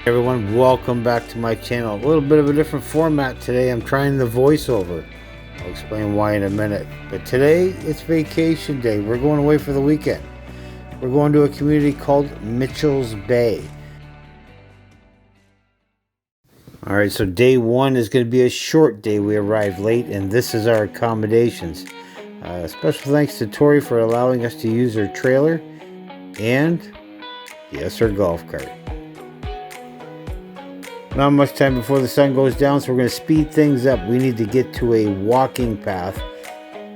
Everyone, welcome back to my channel. A little bit of a different format today. I'm trying the voiceover. I'll explain why in a minute. But today it's vacation day. We're going away for the weekend. We're going to a community called Mitchell's Bay. Alright, so day one is going to be a short day. We arrived late and this is our accommodations. Special thanks to Tori for allowing us to use her trailer and, yes, her golf cart. Not much time before the sun goes down, so we're going to speed things up. We need to get to a walking path.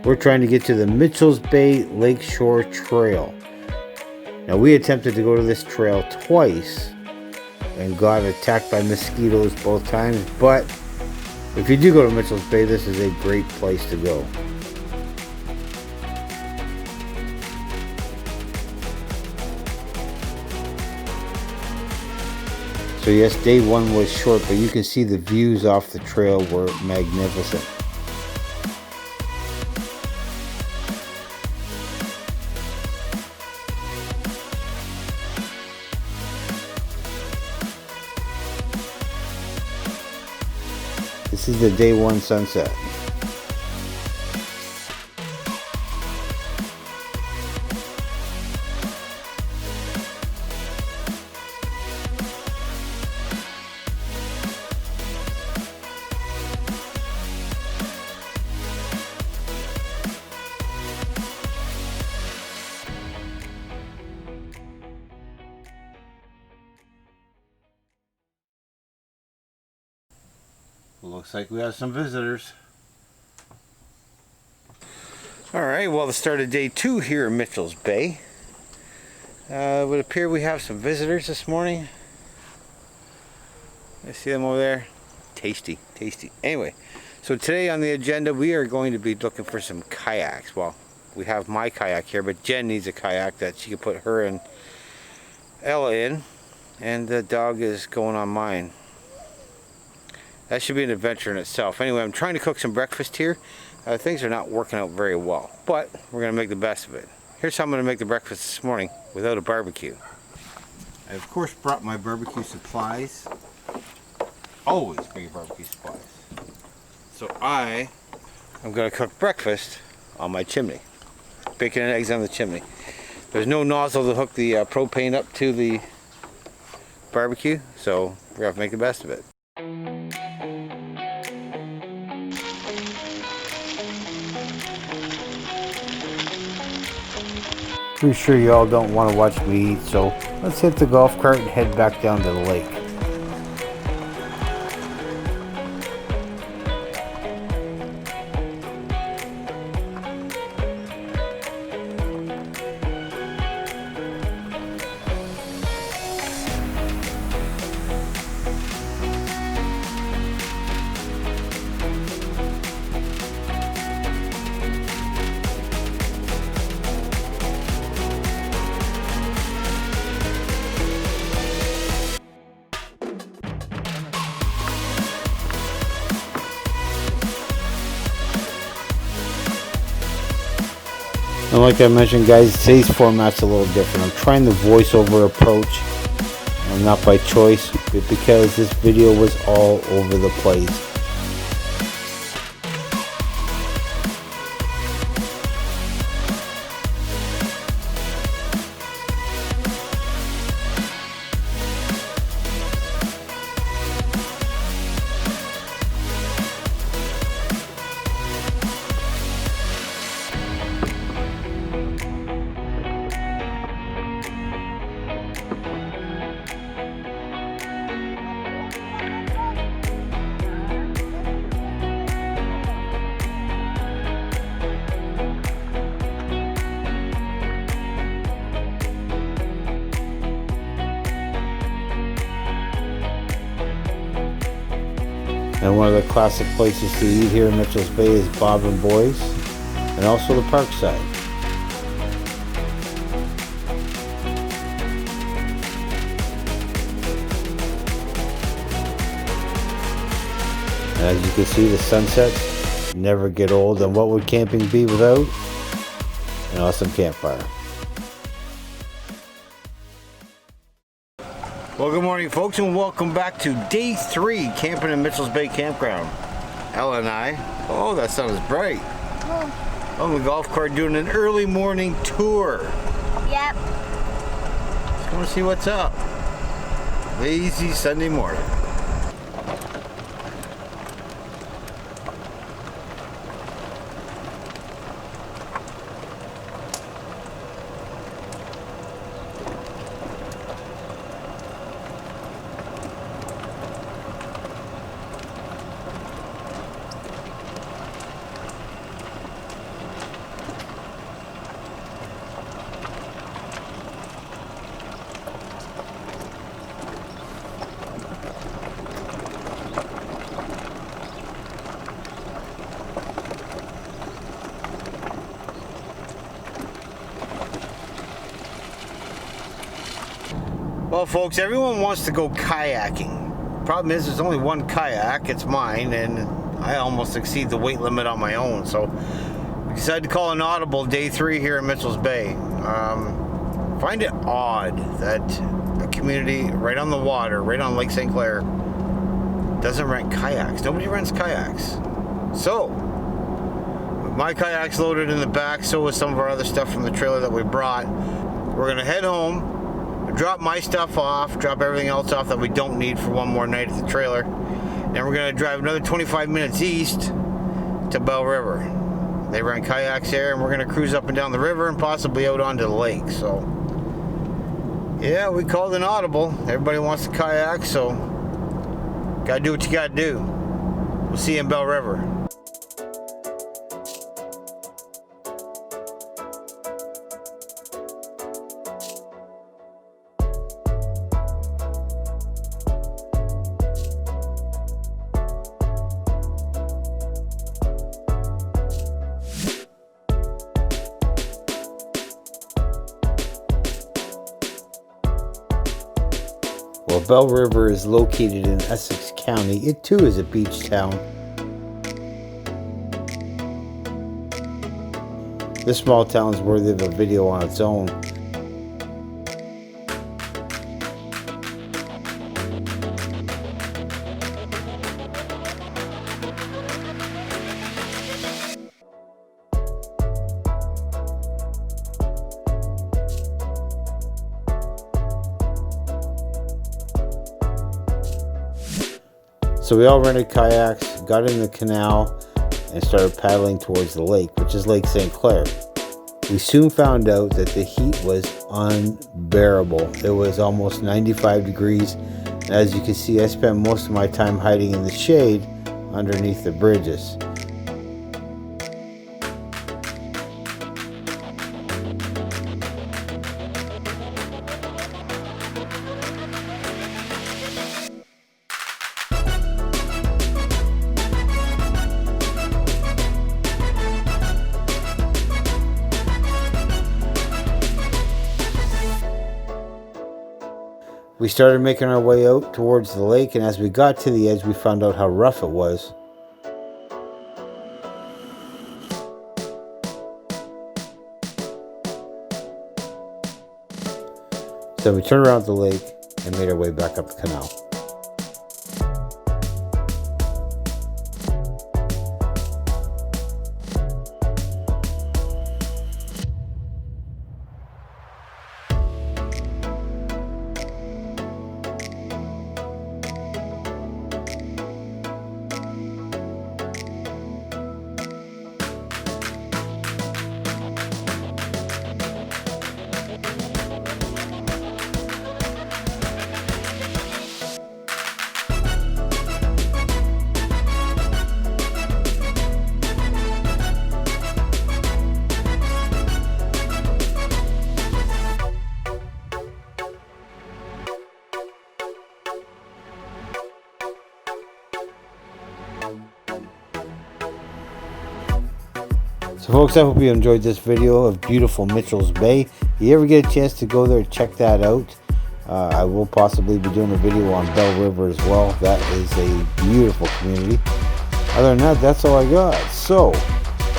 We're trying to get to the Mitchell's Bay Lakeshore Trail. Now, we attempted to go to this trail twice and got attacked by mosquitoes both times, but if you do go to Mitchell's Bay, this is a great place to go. So yes, day one was short, but you can see the views off the trail were magnificent. This is the day one sunset. Looks like we have some visitors. Alright, well, the start of day two here in Mitchell's Bay. It would appear we have some visitors this morning. I see them over there. Tasty, tasty. Anyway, so today on the agenda we are going to be looking for some kayaks. Well, we have my kayak here, but Jen needs a kayak that she can put her and Ella in. And the dog is going on mine. That should be an adventure in itself. Anyway, I'm trying to cook some breakfast here. Things are not working out very well, but we're going to make the best of it. Here's how I'm going to make the breakfast this morning without a barbecue. I, of course, brought my barbecue supplies. Always bring your barbecue supplies. So I'm going to cook breakfast on my chimney. Bacon and eggs on the chimney. There's no nozzle to hook the propane up to the barbecue, so we're going to have to make the best of it. Pretty sure you all don't want to watch me eat, so let's hit the golf cart and head back down to the lake. And like I mentioned, guys, today's format's a little different. I'm trying the voiceover approach, and not by choice, but because this video was all over the place. And one of the classic places to eat here in Mitchell's Bay is Bob and Boy's, and also the Parkside. And as you can see, the sunsets never get old, and what would camping be without an awesome campfire? Well, good morning, folks, and welcome back to day 3 camping in Mitchell's Bay Campground. Ella and I, oh, that sun is bright. On the golf cart doing an early morning tour. Yep. Just want to see what's up. Lazy Sunday morning. Well, folks, everyone wants to go kayaking. Problem is, there's only one kayak. It's mine, and I almost exceed the weight limit on my own. So we decided to call an audible day 3 here in Mitchell's Bay. Find it odd that a community right on the water, right on Lake St. Clair, doesn't rent kayaks. Nobody rents kayaks. So my kayak's loaded in the back, so is some of our other stuff from the trailer that we brought. We're gonna head home, drop my stuff off, drop everything else off that we don't need for one more night at the trailer. Then we're gonna drive another 25 minutes east to Bell River. They rent kayaks there, and we're gonna cruise up and down the river and possibly out onto the lake. So yeah, we called an audible. Everybody wants to kayak, so gotta do what you gotta do. We'll see you in Bell River. Well, Bell River is located in Essex County. It too is a beach town. This small town is worthy of a video on its own. So we all rented kayaks, got in the canal, and started paddling towards the lake, which is Lake St. Clair. We soon found out that the heat was unbearable. It was almost 95 degrees, and as you can see, I spent most of my time hiding in the shade underneath the bridges. We started making our way out towards the lake, and as we got to the edge, we found out how rough it was. So we turned around the lake and made our way back up the canal. So folks, I hope you enjoyed this video of beautiful Mitchell's Bay. If you ever get a chance to go there, check that out. I will possibly be doing a video on Bell River as well. That is a beautiful community. Other than that, that's all I got. So,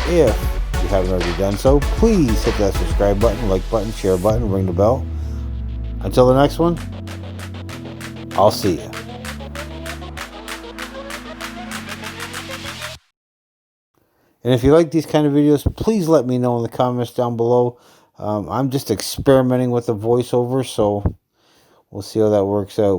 if you haven't already done so, please hit that subscribe button, like button, share button, ring the bell. Until the next one, I'll see you. And if you like these kind of videos, please let me know in the comments down below. I'm just experimenting with the voiceover, so we'll see how that works out.